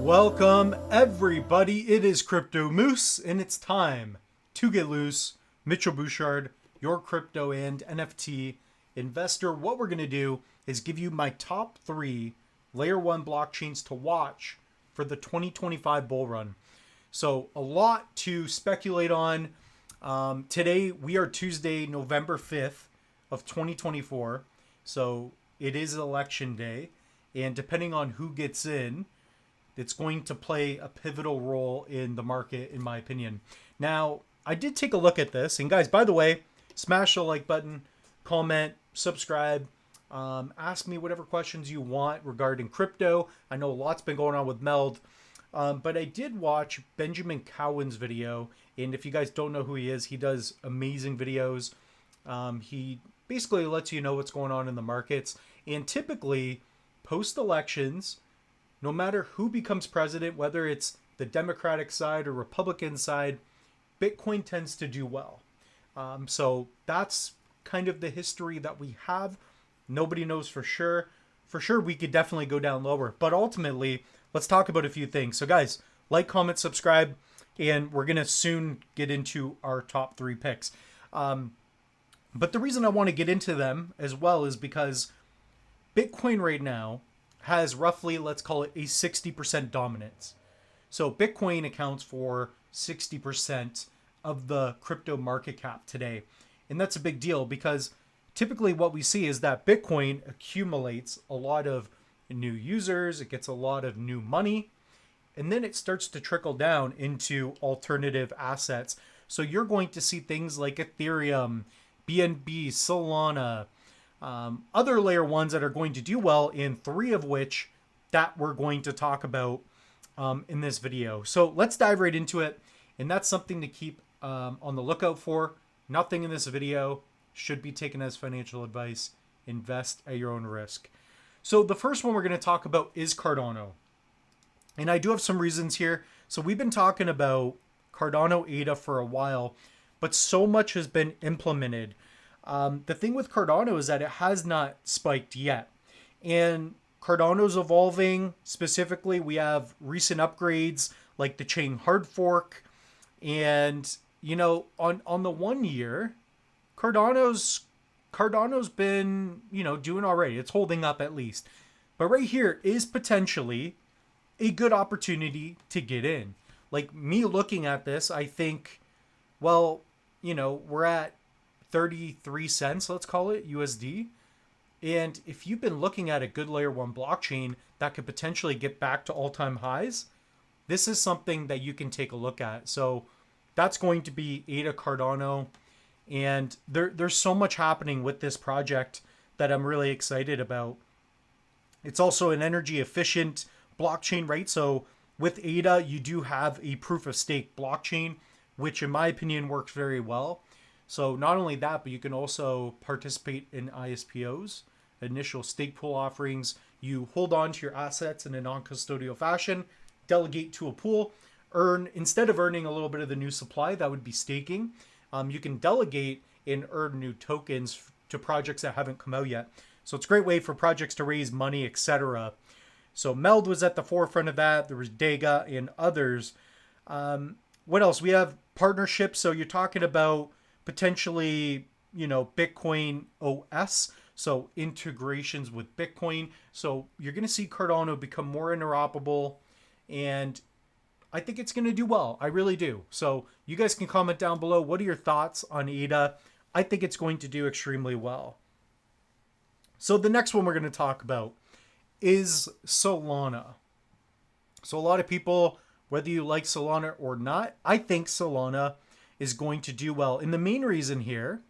Welcome everybody, it is Crypto Moose and it's time to get loose. Mitchell Bouchard, your crypto and NFT investor. What we're going to do is give you my top 3 layer 1 blockchains to watch for the 2025 bull run. So a lot to speculate on. Today we are Tuesday, November 5th of 2024. So it is election day, and depending on who gets in, it's going to play a pivotal role in the market, in my opinion. Now, I did take a look at this. And guys, by the way, smash the like button, comment, subscribe. Ask me whatever questions you want regarding crypto. I know a lot's been going on with Meld. But I did watch Benjamin Cowan's video. And if you guys don't know who he is, he does amazing videos. He basically lets you know what's going on in the markets. And typically, post-elections, no matter who becomes president, whether it's the Democratic side or Republican side, Bitcoin tends to do well. So that's kind of the history that we have. Nobody knows for sure. For sure, we could definitely go down lower. But ultimately, let's talk about a few things. So guys, like, comment, subscribe, and we're going to soon get into our top 3 picks. But the reason I want to get into them as well is because Bitcoin right now has roughly, let's call it, a 60% dominance. So Bitcoin accounts for 60% of the crypto market cap today. And that's a big deal because typically what we see is that Bitcoin accumulates a lot of new users, it gets a lot of new money, and then it starts to trickle down into alternative assets. So you're going to see things like Ethereum, BNB, Solana, other layer 1s that are going to do well, and 3 of which that we're going to talk about in this video. So let's dive right into it. And that's something to keep on the lookout for. Nothing in this video should be taken as financial advice. Invest at your own risk. So the first one we're going to talk about is Cardano. And I do have some reasons here. So we've been talking about Cardano ADA for a while, but so much has been implemented. The thing with Cardano is that it has not spiked yet. And Cardano's evolving. Specifically, we have recent upgrades like the chain hard fork. And, you know, on the 1 year, Cardano's been, doing all right. It's holding up at least. But right here is potentially a good opportunity to get in. Like, me looking at this, I think, well, we're at 33 cents, let's call it, USD. And if you've been looking at a good layer 1 blockchain that could potentially get back to all-time highs, this is something that you can take a look at. So that's going to be ADA Cardano. And there's so much happening with this project that I'm really excited about. It's also an energy efficient blockchain, right? So with ADA, you do have a proof of stake blockchain, which in my opinion works very well. So not only that, but you can also participate in ISPOs, initial stake pool offerings. You hold on to your assets in a non-custodial fashion, delegate to a pool, instead of earning a little bit of the new supply, that would be staking. You can delegate and earn new tokens to projects that haven't come out yet. So it's a great way for projects to raise money, etc. So Meld was at the forefront of that. There was Dega and others. What else? We have partnerships. So you're talking about potentially, Bitcoin OS. So integrations with Bitcoin. So you're going to see Cardano become more interoperable, and I think it's going to do well. I really do. So you guys can comment down below. What are your thoughts on ADA? I think it's going to do extremely well. So the next one we're going to talk about is Solana. So a lot of people, whether you like Solana or not, I think Solana is going to do well. And the main reason here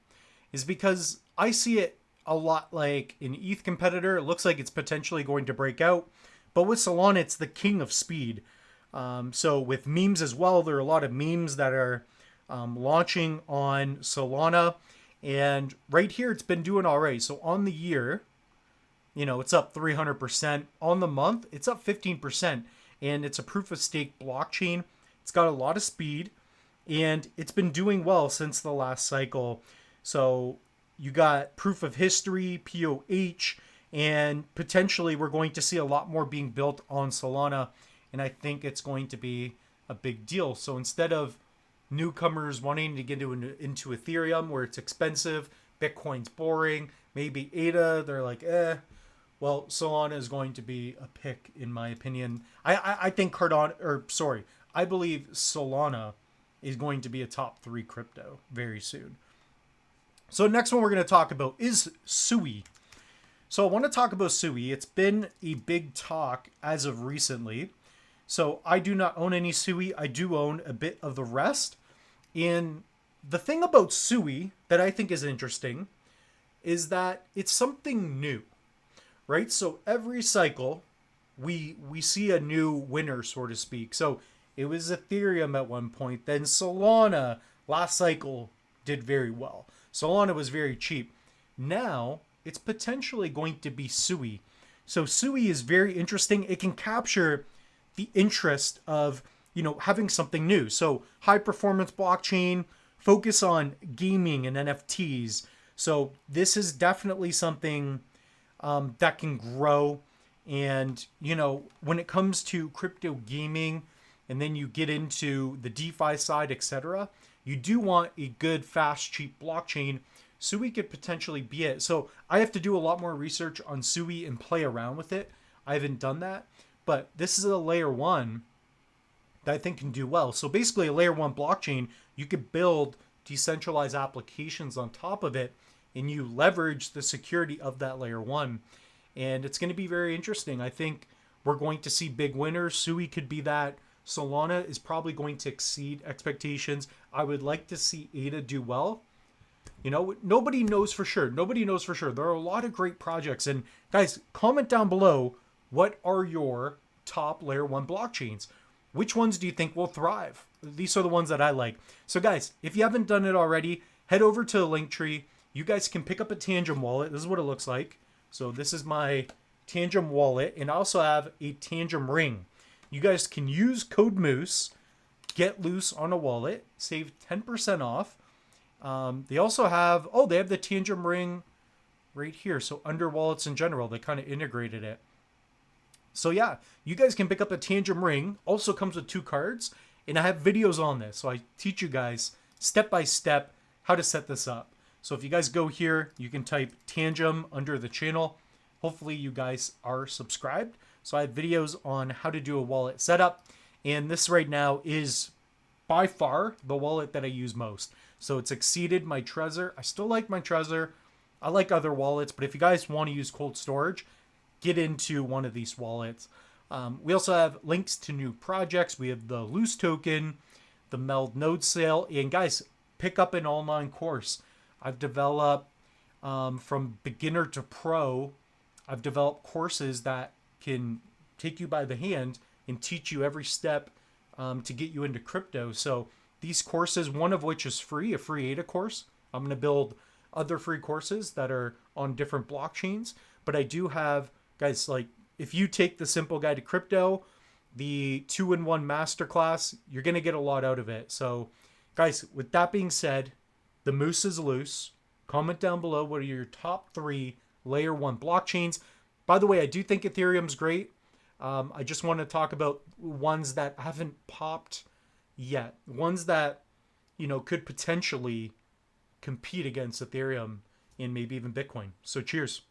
is because I see it a lot like an ETH competitor. It looks like it's potentially going to break out. But with Solana, it's the king of speed. So with memes as well, there are a lot of memes that are launching on Solana. And right here, it's been doing all right. So on the year, it's up 300%. On the month, it's up 15%. And it's a proof of stake blockchain. It's got a lot of speed. And it's been doing well since the last cycle. So you got proof of history, POH, and potentially we're going to see a lot more being built on Solana and I think it's going to be a big deal. So instead of newcomers wanting to get into Ethereum where it's expensive, Bitcoin's boring, maybe ADA, they're like, well, Solana is going to be a pick, in my opinion. I think I believe Solana is going to be a top 3 crypto very soon. So next one we're going to talk about is Sui. So I want to talk about Sui. It's been a big talk as of recently. So I do not own any Sui. I do own a bit of the rest. And the thing about Sui that I think is interesting is that it's something new, right? So every cycle we see a new winner, so to speak. So it was Ethereum at one point. Then Solana last cycle did very well. Solana was very cheap. Now it's potentially going to be Sui. So Sui is very interesting. It can capture the interest of, having something new. So high performance blockchain, focus on gaming and NFTs. So this is definitely something that can grow. And, when it comes to crypto gaming, and then you get into the DeFi side, etc., you do want a good, fast, cheap blockchain. Sui could potentially be it. So I have to do a lot more research on Sui and play around with it. I haven't done that. But this is a layer 1 that I think can do well. So basically a layer 1 blockchain, you could build decentralized applications on top of it, and you leverage the security of that layer 1. And it's going to be very interesting. I think we're going to see big winners. Sui could be that. Solana is probably going to exceed expectations. I would like to see ADA do well. Nobody knows for sure. There are a lot of great projects. And guys, comment down below, what are your top layer 1 blockchains? Which ones do you think will thrive? These are the ones that I like. So guys, if you haven't done it already, head over to the Linktree. You guys can pick up a Tangent wallet. This is what it looks like. So this is my Tangent wallet, and I also have a Tangent ring. You guys can use code Moose, get loose on a wallet, save 10% off. They also have, they have the Tangent ring right here. So under wallets in general, they kind of integrated it. So yeah, you guys can pick up a Tangent ring. Also comes with 2 cards, and I have videos on this. So I teach you guys step by step how to set this up. So if you guys go here, you can type Tangent under the channel. Hopefully you guys are subscribed. So I have videos on how to do a wallet setup. And this right now is by far the wallet that I use most. So it's exceeded my Trezor. I still like my Trezor. I like other wallets, but if you guys want to use cold storage, get into one of these wallets. We also have links to new projects. We have the Loose token, the Meld node sale, and guys, pick up an online course. I've developed from beginner to pro. I've developed courses that can take you by the hand and teach you every step to get you into crypto. So these courses, one of which is free, a free ADA course. I'm going to build other free courses that are on different blockchains. But I do have, guys, like if you take the Simple Guide to Crypto, the 2-in-1 Masterclass, you're going to get a lot out of it. So guys, with that being said, the Moose is loose. Comment down below what are your top 3 layer 1 blockchains. By the way, I do think Ethereum's great. I just want to talk about ones that haven't popped yet. Ones that, could potentially compete against Ethereum and maybe even Bitcoin. So cheers.